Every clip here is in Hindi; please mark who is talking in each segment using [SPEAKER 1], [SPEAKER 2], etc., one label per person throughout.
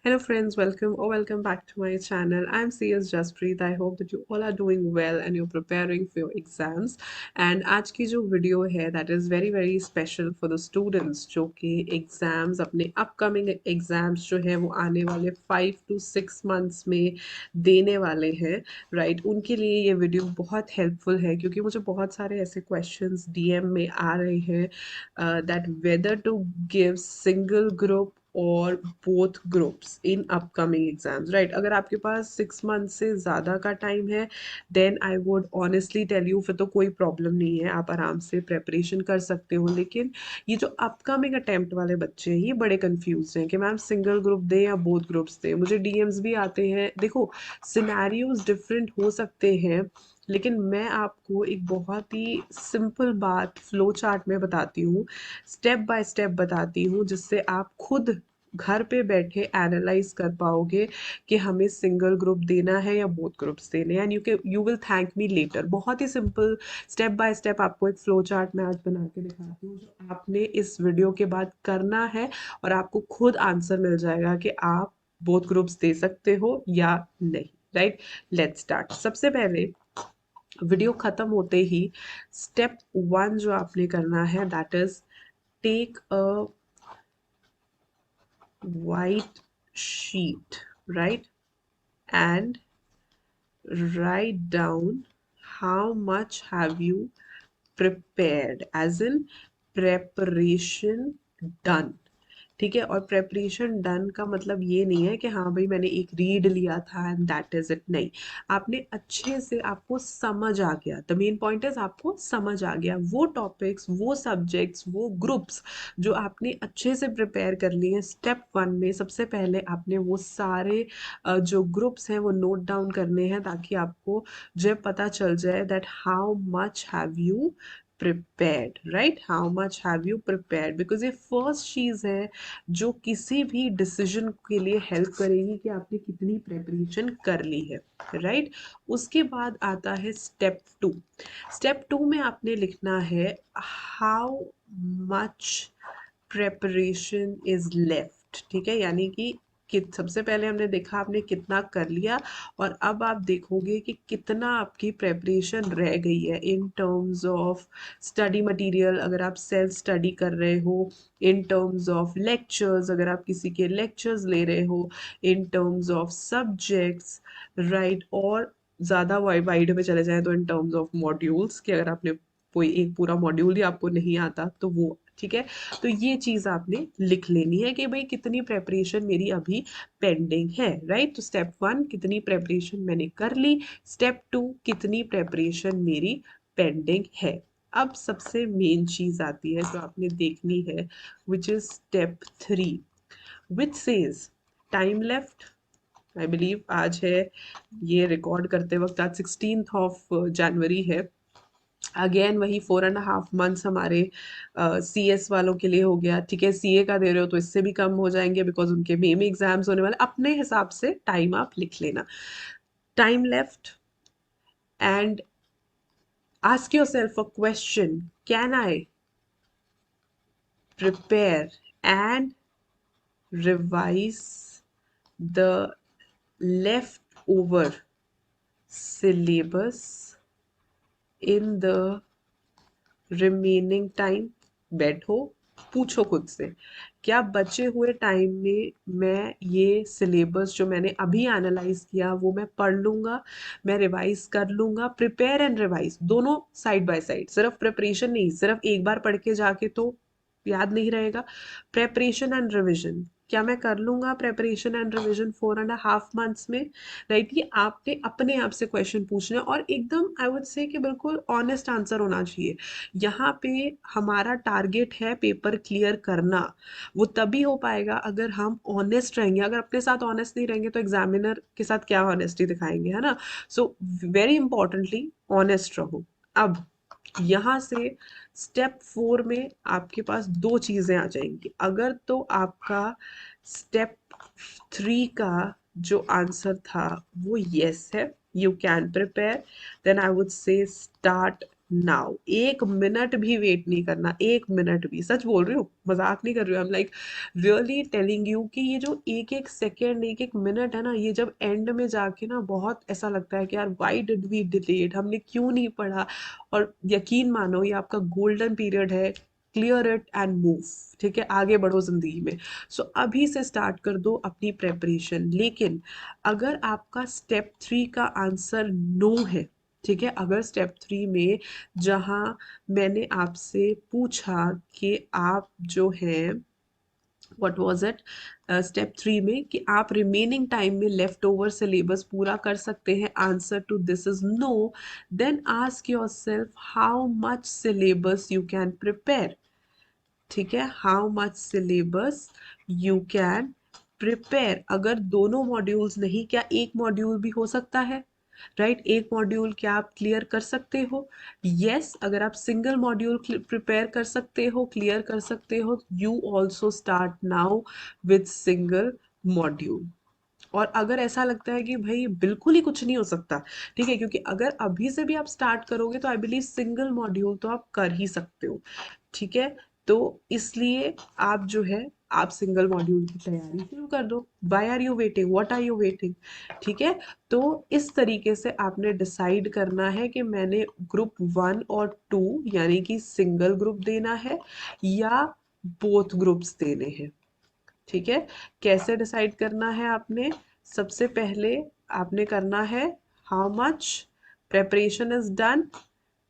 [SPEAKER 1] Hello friends, welcome or welcome back to my channel. I'm CS Jaspreet. I hope that you all are doing well and you're preparing for your exams. And आज की जो वीडियो है that is very very special for the students जो कि एग्जाम्स अपने अपकमिंग एग्जाम्स जो है वो आने वाले 5 to 6 months में देने वाले हैं राइट उनके लिए ये वीडियो बहुत हेल्पफुल है क्योंकि मुझे बहुत सारे ऐसे क्वेश्चंस डीएम में आ रहे हैं that whether to give single group और both groups in upcoming exams right अगर आपके पास 6 मंथ से ज़्यादा का टाइम है then I would honestly tell you फिर तो कोई प्रॉब्लम नहीं है आप आराम से प्रेपरेशन कर सकते हो लेकिन ये जो अपकमिंग अटेम्प्ट वाले बच्चे हैं ये बड़े कंफ्यूज हैं कि मैम सिंगल ग्रुप दें या बोथ ग्रुप्स दें मुझे डीएम्स भी आते हैं देखो सिनेरियोज डिफरेंट हो सकते हैं लेकिन मैं आपको एक बहुत ही सिंपल बात फ्लो चार्ट में बताती हूँ स्टेप बाय स्टेप बताती हूँ जिससे आप खुद घर पे बैठे एनालाइज कर पाओगे कि हमें सिंगल ग्रुप देना है या बोथ ग्रुप्स देने हैं and you will thank me later बहुत ही सिंपल स्टेप बाय स्टेप आपको एक फ्लो चार्ट मैं आज बना के दिखाती हूँ जो आपने इस वीडियो के बाद करना है और आपको खुद आंसर मिल जाएगा कि आप बोथ ग्रुप्स दे सकते हो या नहीं राइट लेट्स स्टार्ट सबसे पहले वीडियो खत्म होते ही स्टेप 1 जो आपने करना है that is take a white sheet, right? And write down how much have you prepared, as in preparation done. ठीक है और प्रेपरेशन डन का मतलब ये नहीं है कि हाँ भाई मैंने एक रीड लिया था एंड दैट इज इट नहीं आपने अच्छे से आपको समझ आ गया द मेन पॉइंट इज आपको समझ आ गया वो टॉपिक्स वो सब्जेक्ट्स वो ग्रुप्स जो आपने अच्छे से प्रिपेयर कर लिए हैं स्टेप 1 में सबसे पहले आपने वो सारे जो ग्रुप्स हैं वो नोट डाउन करने हैं ताकि आपको जब पता चल जाए that how much have you prepared right how much have you prepared because ये फर्स्ट चीज है जो किसी भी डिसीजन के लिए हेल्प करेगी कि आपने कितनी प्रेपरेशन कर ली है राइट उसके बाद आता है स्टेप 2 में आपने लिखना है how much preparation is left ठीक है यानी कि सबसे पहले हमने देखा आपने कितना कर लिया और अब आप देखोगे कि कितना आपकी प्रेपरेशन रह गई है in terms of study material अगर आप सेल्फ स्टडी कर रहे हो इन टर्म्स ऑफ लेक्चर्स अगर आप किसी के लेक्चर्स ले रहे हो in terms of subjects right और ज़्यादा वाइड में चले जाएं तो इन टर्म्स ऑफ मॉड्यूल्स कि अगर आपने कोई एक पूरा मॉड्यूल ही आपको नहीं आता तो वो ठीक है तो ये चीज आपने लिख लेनी है कि भाई कितनी प्रेपरेशन मेरी अभी पेंडिंग है राइट तो स्टेप 1 कितनी प्रेपरेशन मैंने कर ली स्टेप 2 कितनी प्रेपरेशन मेरी पेंडिंग है अब सबसे मेन चीज आती है जो आपने देखनी है which is step 3 which says time left I believe आज है ये रिकॉर्ड करते वक्त आज 16th of January है अगेन वही 4.5 months हमारे CS वालों के लिए हो गया ठीक है CA का दे रहे हो तो इससे भी कम हो जाएंगे बिकॉज उनके मे में एग्जाम्स होने वाले अपने हिसाब से टाइम आप लिख लेना time left and ask yourself a question can I prepare and revise the leftover syllabus in the remaining time बैठो पूछो खुद से क्या बचे हुए टाइम में मैं ये सिलेबस जो मैंने अभी एनालाइज किया वो मैं पढ़ लूंगा मैं रिवाइज कर लूंगा प्रिपेयर एंड रिवाइज दोनों साइड बाय साइड सिर्फ प्रिपरेशन नहीं सिर्फ एक बार पढ़ के जाके तो याद नहीं रहेगा प्रेपरेशन एंड रिविजन क्या मैं कर लूंगा प्रेपरेशन एंड रिविजन 4.5 months में राइट ये आपने अपने आप से क्वेश्चन पूछना है और एकदम आई वुड से कि बिल्कुल ऑनेस्ट आंसर होना चाहिए यहाँ पे हमारा टारगेट है पेपर क्लियर करना वो तभी हो पाएगा अगर हम ऑनेस्ट रहेंगे अगर अपने साथ ऑनेस्ट नहीं रहेंगे तो एग्जामिनर के साथ क्या ऑनेस्टी दिखाएंगे है ना सो वेरी इंपॉर्टेंटली ऑनेस्ट रहो अब यहाँ से स्टेप 4 में आपके पास दो चीजें आ जाएंगी अगर तो आपका स्टेप 3 का जो आंसर था वो यस है you can prepare then I would say start now. 1 minute भी वेट नहीं करना, 1 मिनट भी, सच बोल रही हूँ, मजाक नहीं कर रही हूँ। I am like really telling you कि ये जो एक एक सेकेंड, एक एक मिनट है ना, ये जब एंड में जाके ना बहुत ऐसा लगता है कि यार व्हाई डिड वी डिलेड, हमने क्यों नहीं पढ़ा। और यकीन मानो ये आपका गोल्डन पीरियड है। Clear it and move. ठीक है, आगे बढ़ो जिंदगी में। सो अभी से स्टार्ट कर दो अपनी प्रेपरेशन। लेकिन अगर आपका स्टेप 3 का आंसर नो है, ठीक है, अगर स्टेप 3 में जहाँ मैंने आपसे पूछा कि आप जो है व्हाट वाज इट, स्टेप 3 में कि आप रिमेनिंग टाइम में लेफ्ट ओवर सिलेबस पूरा कर सकते हैं, answer to this is no. Then ask yourself how much syllabus you can prepare. ठीक है, how much syllabus you can prepare. अगर दोनों मॉड्यूल्स नहीं, क्या एक मॉड्यूल भी हो सकता है, राइट? एक मॉड्यूल क्या आप क्लियर कर सकते हो? यस, अगर आप सिंगल मॉड्यूल प्रिपेयर कर सकते हो, क्लियर कर सकते हो, you also start now with single module. और अगर ऐसा लगता है कि भाई बिल्कुल ही कुछ नहीं हो सकता, ठीक है, क्योंकि अगर अभी से भी आप स्टार्ट करोगे तो आई बिलीव सिंगल मॉड्यूल तो आप कर ही सकते हो। ठीक है, तो इसलिए आप जो है, आप सिंगल मॉड्यूल की तैयारी शुरू कर दो। Why are you waiting, what are you waiting? ठीक है, तो इस तरीके से आपने डिसाइड करना है कि मैंने ग्रुप 1 और 2 यानी कि सिंगल ग्रुप देना है या बोथ ग्रुप्स देने हैं। ठीक है, कैसे डिसाइड करना है आपने? सबसे पहले आपने करना है how much preparation is done.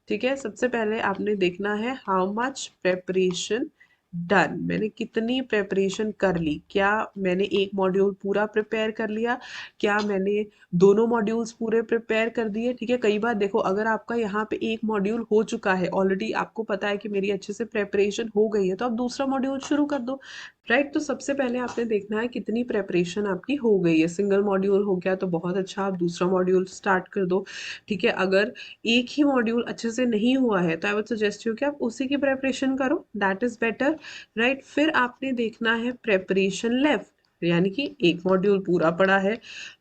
[SPEAKER 1] ठीक है, सबसे पहले आपने देखना है हाउ मच प्रेपरेशन डन, मैंने कितनी प्रेपरेशन कर ली। क्या मैंने एक मॉड्यूल पूरा प्रिपेयर कर लिया? क्या मैंने दोनों मॉड्यूल्स पूरे प्रिपेयर कर दिए? ठीक है, कई बार देखो, अगर आपका यहाँ पे एक मॉड्यूल हो चुका है ऑलरेडी, आपको पता है कि मेरी अच्छे से प्रेपरेशन हो गई है, तो आप दूसरा मॉड्यूल शुरू कर दो। राइट, तो सबसे पहले आपने देखना है कितनी प्रेपरेशन आपकी हो गई है। सिंगल मॉड्यूल हो गया तो बहुत अच्छा, आप दूसरा मॉड्यूल स्टार्ट कर दो। ठीक है, अगर एक ही मॉड्यूल अच्छे से नहीं हुआ है तो आई वुड सजेस्ट यू कि आप उसी की प्रेपरेशन करो, दैट इज बेटर। राइट, फिर आपने देखना है प्रेपरेशन लेफ्ट, यानी कि एक मॉड्यूल पूरा पड़ा है,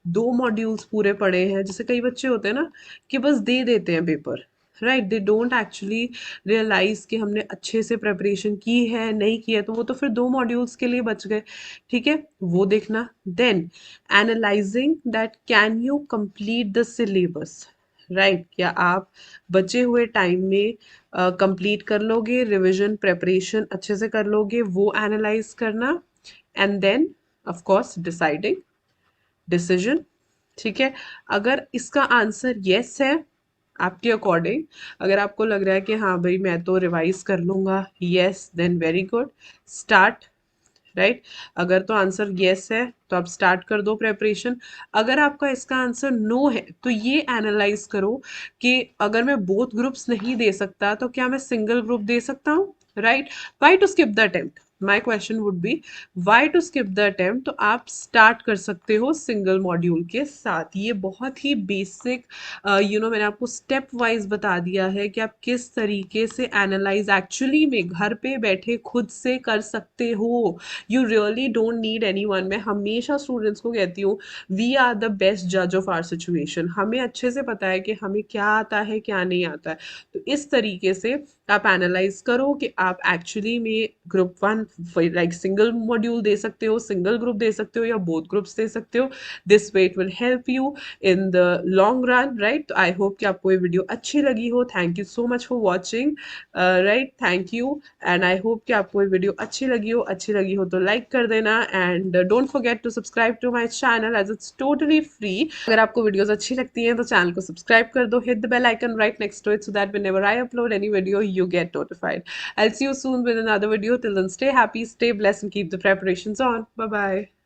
[SPEAKER 1] 2 मॉड्यूल्स पूरे पड़े हैं। जैसे कई बच्चे होते हैं ना कि बस दे देते हैं paper, right, they don't actually realise कि हमने अच्छे से प्रेपरेशन की है नहीं की है, तो वो तो फिर 2 मॉड्यूल्स के लिए बच गए। ठीक है, वो देखना। Then analysing that can you complete the syllabus, right, क्या आप बचे हुए टाइम में कंप्लीट कर लोगे, रिवीजन प्रेपरेशन अच्छे से कर लोगे, वो एनालाइज करना। And then of course deciding decision. ठीक है, अगर इसका आंसर यस है आपके अकॉर्डिंग, अगर आपको लग रहा है कि हाँ भाई मैं तो रिवाइज कर लूंगा, yes, then very good, start. Right, अगर तो आंसर यस है तो आप स्टार्ट कर दो प्रेपरेशन। अगर आपका इसका आंसर नो है तो ये एनालाइज करो कि अगर मैं बोथ ग्रुप्स नहीं दे सकता तो क्या मैं सिंगल ग्रुप दे सकता हूँ। Right, why to skip the attempt, my question would be why to skip the attempt. तो आप स्टार्ट कर सकते हो सिंगल मॉड्यूल के साथ। ये बहुत ही बेसिक मैंने आपको स्टेप वाइज बता दिया है कि आप किस तरीके से एनालाइज एक्चुअली में घर पे बैठे खुद से कर सकते हो। You really don't need any one. मैं हमेशा स्टूडेंट्स को कहती हूँ वी आर द बेस्ट जज ऑफ आर सिचुएशन, हमें अच्छे से पता है कि हमें क्या आता है क्या नहीं आता है। तो इस तरीके से आप एनालाइज करो कि आप एक्चुअली में ग्रुप 1 लाइक सिंगल मॉड्यूल दे सकते हो, सिंगल ग्रुप दे सकते हो या बोथ ग्रुप्स दे सकते हो। This way it will help you in the long run. Right, तो आई होप कि आपको ये वीडियो अच्छी लगी हो। Thank you so much for watching. Right, thank you, and I hope कि आपको ये वीडियो अच्छी लगी हो तो लाइक कर देना, and don't forget to subscribe to my channel as it's totally free. अगर आपको वीडियोस अच्छी लगती हैं तो चैनल को सब्सक्राइब कर दो, hit the bell icon right next to it so that whenever I upload any video you get notified. I'll see you soon with another video. Till then, stay happy, stay blessed, and keep the preparations on. Bye bye.